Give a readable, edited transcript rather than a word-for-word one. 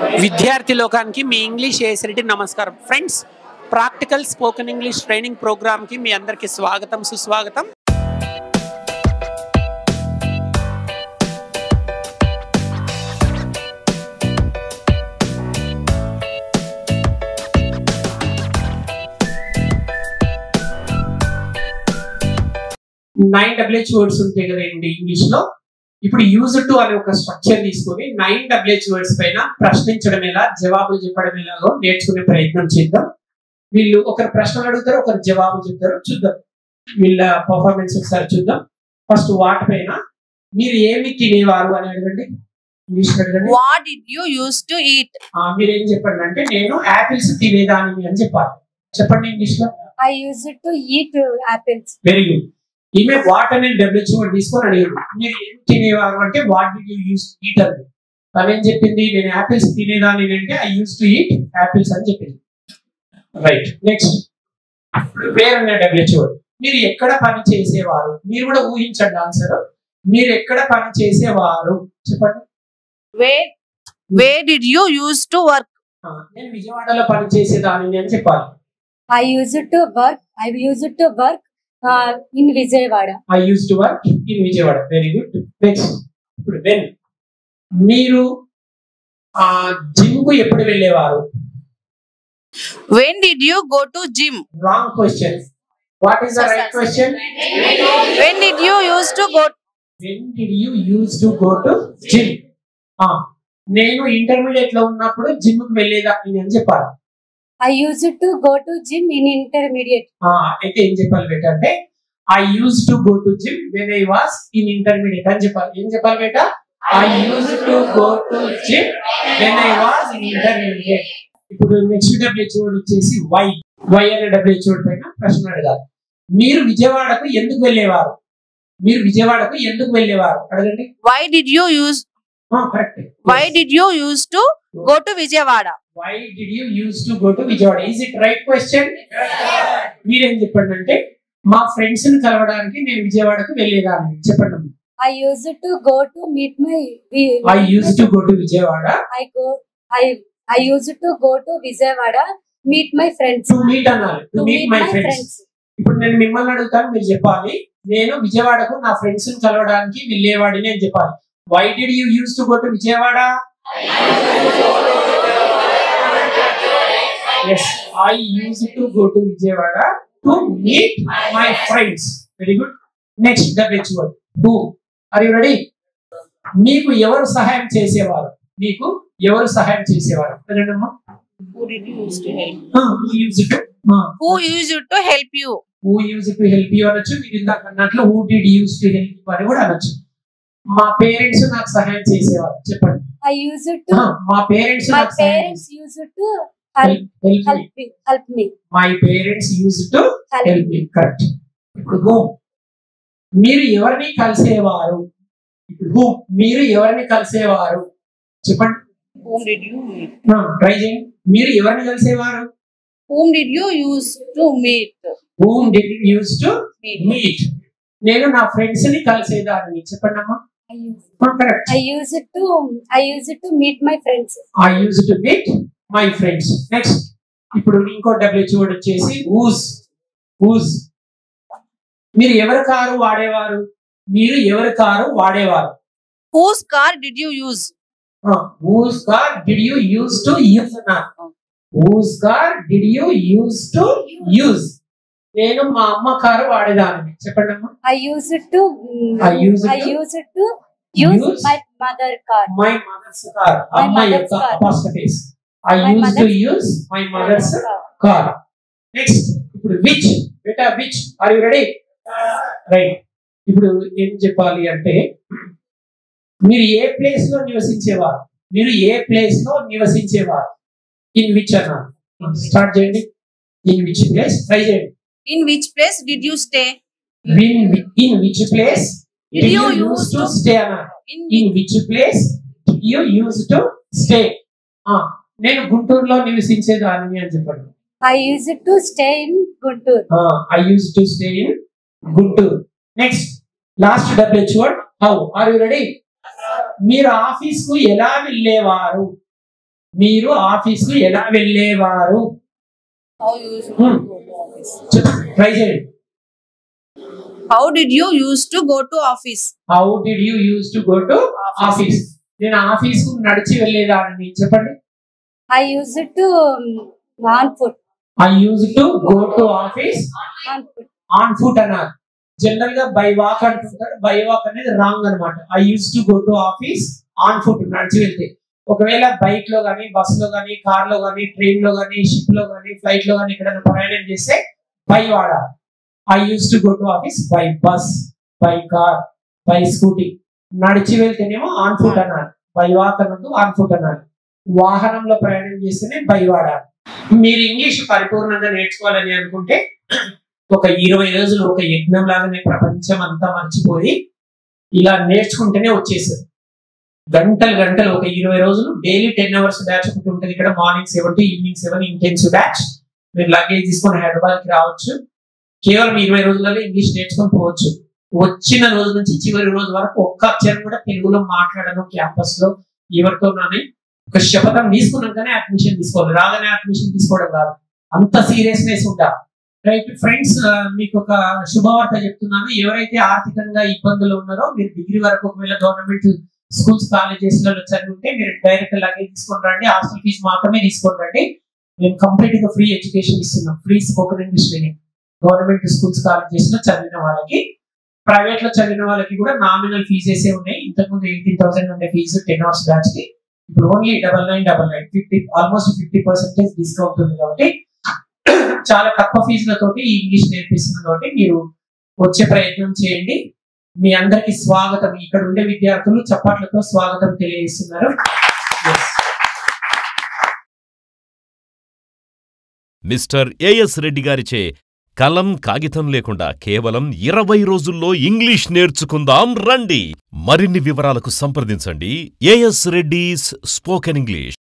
విద్యార్థి లోకానికి మీ English ASLT నమస్కారం friends. Practical spoken English training program కి మీ అందరికీ స్వాగతం సుస్వాగతం. నైన్ డబ్ల్యూహెచ్ వర్డ్స్ ఉంటాయి కదండి ఇంగ్లీష్ లో. ఇప్పుడు యూజ్ టు అనే ఒక స్ట్రక్చర్ తీసుకొని 9 డబ్ల్యూహెచ్ వర్డ్స్ పైన ప్రశ్నించడం ఎలా, జవాబులు చెప్పడం ఎలాగో నేర్చుకునే ప్రయత్నం చేద్దాం. వీళ్ళు ఒకరు ప్రశ్నలు అడుగుతారు, ఒకరు జవాబులు చెప్తారు. చూద్దాం వీళ్ళ పర్ఫార్మెన్స్ ఒకసారి చూద్దాం. ఫస్ట్ వాటి పైన మీరు ఏమి తినేవారు అని అడగండి. ఇంగ్లీష్ అడగండి. What did you used to eat? మీరు ఏం చెప్పండి అంటే నేను యాపిల్స్ తినేదాన్ని అని చెప్పాలి. చెప్పండి ఇంగ్లీష్ లో. I used to eat apples. Very good. ఈమె వాట్ అనే డబ్ల్యూహెచ్ వర్డ్ తీసుకొని అడిగింది మీరు ఏం తినేవారు అంటే what do you use to eat అంది. తనేం చెప్పింది నేను యాపిల్స్ తినేదాన్ని అంటే I use to eat apples అని చెప్పింది. రైట్. నెక్స్ట్ వేర్ అనే డబ్ల్యూహెచ్ వర్డ్. మీరు ఎక్కడ పని చేసేవారు? మీరు కూడా ఊహించండి ఆన్సర్. మీరు ఎక్కడ పని చేసేవారు చెప్పండి. Where did you used to work? నేను విజయవాడలో పని చేసేదాన్ని అని చెప్పాలి. I used to work in Vijayawada. I used to work in Vijayawada. Very good. Next. ఇప్పుడు when మీరు జిమ్ కు ఎప్పుడు వెళ్ళేవారు? When did you go to gym? Wrong question. What is the right question? When did you used to go? When did you used to go to gym? నేను intermediate లో ఉన్నప్పుడు gym కు వెళ్ళేదాన్ని అని చెప్పాలి. I used to go to gym in intermediate. అయితే ఏం చెప్పాలి బేట అంటే I used to go to gym when I was in intermediate అని చెప్పాలి. ఏం చెప్పాలి బేట? I used to go to gym when I was in intermediate. ఇప్పుడు నెక్స్ట్ డబ్ల్యూహెచ్ వర్డ్ వచ్చేసి వై. వై అనే డబ్ల్యూహెచ్ వర్డ్ పైన ప్రశ్న అడగాలి. మీరు విజయవాడకు ఎందుకు వెళ్ళేవారు? మీరు విజయవాడకు ఎందుకు వెళ్ళేవారు అడగండి. Why did you use? Correct. Why did you used to go to Vijayawada? Why did you used to go to Vijayawada? Is it right question? మీరేం చెప్పండి అంటే మా ఫ్రెండ్స్ ని కలవడానికి నేను విజయవాడకు వెళ్ళేదాన్ని చెప్పండి. I used to go to meet my. I used to go to Vijayawada. I used to go to Vijayawada meet my friends. To meet అనాలి. To meet my friends. ఇప్పుడు నేను మిమ్మల్ని అడుగుతాను, మీరు చెప్పాలి నేను విజయవాడకు నా ఫ్రెండ్స్ ని కలవడానికి వెళ్ళేవాడిని అని చెప్పాలి. Why did you used to go to Vijayawada? Yes, I used to go to Vijayawada to meet my friends. Very good. Next, the next word. Who? Are you ready? మీకు ఎవరు సహాయం చేసేవారు? మీకు ఎవరు సహాయం చేసేవారు? అదేనమ్మా. Who did you used to help? Who used to? Who used to help you? Who used to help you అనొచ్చు. మీరు ఇందాక అన్నట్లు who did used to help you అని కూడా అనొచ్చు. మా పేరెంట్స్ నాకు సహాయం చేసేవారు చెప్పండి. I used to. మా parents My parents used to help me. My parents used to help me. Correct. ఇప్పుడు whom మీరు ఎవరిని కలిసేవారు? ఇప్పుడు మీరు ఎవరిని కలిసేవారు చెప్పండి. Whom did you meet? Try చేయండి. మీరు ఎవరిని కలిసేవారు? Whom did you used to meet? Whom did you used to meet? నేను నా ఫ్రెండ్స్ ని కలిసేదాన్ని చెప్పండి అమ్మా. Correct. I used to meet my friends. I used to meet my friends. Next. ఇప్పుడు ఇంకో డబ్ల్యూహెచ్ వర్డ్ వచ్చేసి whose. మీరు ఎవరి కారు వాడేవారు? మీరు ఎవరి కారు వాడేవారు? Whose car did you use? Whose car did you use to use? Whose car did you use to use? నేను మా అమ్మ కారు వాడేదాన్ని చెప్పండి అమ్మా. I used to use my mother car. My mother's car. అమ్మ యొక్క అపాస్ట్రఫీస్. I used to use my mother's car. Next. ఇప్పుడు which. Beta which. Are you ready? Right. ఇప్పుడు ఏం చెప్పాలి అంటే మీరు ఏ ప్లేస్ లో నివసించేవారు? మీరు ఏ ప్లేస్ లో నివసించేవారు? ఇన్ విచ్ అన్నారు. స్టార్ట్ చేయండి. In which place. ట్రై చేయండి. In which place did you stay? In which place did you used to stay అన్నారు. In which place did you used to stay? నేను గుంటూరులో నివసించేదాన్ని అని చెప్పండి. I used to stay in Guntur. I used to stay in Guntur. Next, last WH word. How? Are you ready? మీరు office కు ఎలా వెళ్ళేవారు? మీరు ఆఫీస్కు ఎలా వెళ్ళేవారు? How you used to go to office? Try చేయండి. How did you used to go to office? How did you use to go to office? నేను ఆఫీస్కు నడిచి వెళ్ళేదాన్ని. చెప్పండి. I used to on foot. I use to go to office On foot. On foot అన్నారు. General గా by walk అంటుంటారు. By walk అనేది wrong అనమాట. I use to go to office on foot, నడిచి వెళ్తే. ఒకవేళ బైక్ లో గానీ, బస్ లో గానీ, కార్ లో గానీ, ట్రైన్ లో గానీ, షిప్ లో గానీ, ఫ్లైట్ లో గానీ ఎక్కడైనా ప్రయాణం చేస్తే బై వాడాలి. I use to go to office by bus, by car, by scooty. నడిచి వెళ్తేనేమో ఆన్ ఫుట్ అన్నారు. బై వాక్ అన్నది ఆన్ ఫుట్ అన్నారు. వాహనంలో ప్రయాణం చేస్తేనే బై వాడాలి. మీరు ఇంగ్లీష్ పరిపూర్ణంగా నేర్చుకోవాలని అనుకుంటే ఒక 20 రోజులు ఒక యజ్ఞం లాగానే ప్రపంచం అంతా మర్చిపోయి ఇలా నేర్చుకుంటేనే వచ్చేసారు. గంటలు గంటలు ఒక 20 రోజులు డైలీ 10 hours బ్యాచ్ ఒకటి ఉంటుంది ఇక్కడ. Morning 7 to evening 7 intensive batch. మీరు లగేజ్ తీసుకొని హైదరాబాద్ కి రావచ్చు. కేవలం 20 రోజులలో ఇంగ్లీష్ నేర్చుకొని పోవచ్చు. వచ్చిన రోజు నుంచి చివరి రోజు వరకు ఒక్క అక్షరం కూడా తెలుగులో మాట్లాడను క్యాంపస్ లో ఎవరితోనని ఒక శపథం తీసుకున్నాకనే అడ్మిషన్ తీసుకోవాలి. రాగానే అడ్మిషన్ తీసుకోవడం కాదు, అంత సీరియస్నెస్ ఉండాలి. రైట్ ఫ్రెండ్స్, మీకు ఒక శుభవార్త చెప్తున్నాను. ఎవరైతే ఆర్థికంగా ఇబ్బందులు ఉన్నారో, మీరు డిగ్రీ వరకు ఒకవేళ గవర్నమెంట్ స్కూల్స్ కాలేజెస్ లో చదివితే మీరు డైరెక్ట్ లగేజ్ తీసుకొని రండి. హాస్టల్ ఫీజు మాత్రమే తీసుకొని రండి. మేము కంప్లీట్ గా ఫ్రీ ఎడ్యుకేషన్ ఇస్తున్నాం. Free spoken English training government schools colleges లో చదివిన వాళ్ళకి. ప్రైవేట్ లో చదివిన వాళ్ళకి కూడా నామినల్ ఫీజెస్ ఉన్నాయి. ఇంతకుముందు 18,000 ఉండే ఫీజు 10 hours బ్యాచ్ కి ఇప్పుడు ఓన్లీ 9999, ఆల్మోస్ట్ 50% డిస్కౌంట్ ఉంది. కాబట్టి చాలా తక్కువ ఫీజులతోటి ఈ ఇంగ్లీష్ నేర్పిస్తుంది. కాబట్టి మీరు వచ్చే ప్రయత్నం చేయండి. మీ అందరికి స్వాగతం. ఇక్కడ ఉండే విద్యార్థులు చప్పట్లతో స్వాగతం తెలియజేస్తున్నారు. మిస్టర్ ఏఎస్ రెడ్డి గారిచే కలం కాగితం లేకుండా కేవలం 20 రోజుల్లో ఇంగ్లీష్ నేర్చుకుందాం రండి. మరిన్ని వివరాలకు సంప్రదించండి ఏఎస్ రెడ్డిస్ స్పోకెన్ ఇంగ్లీష్.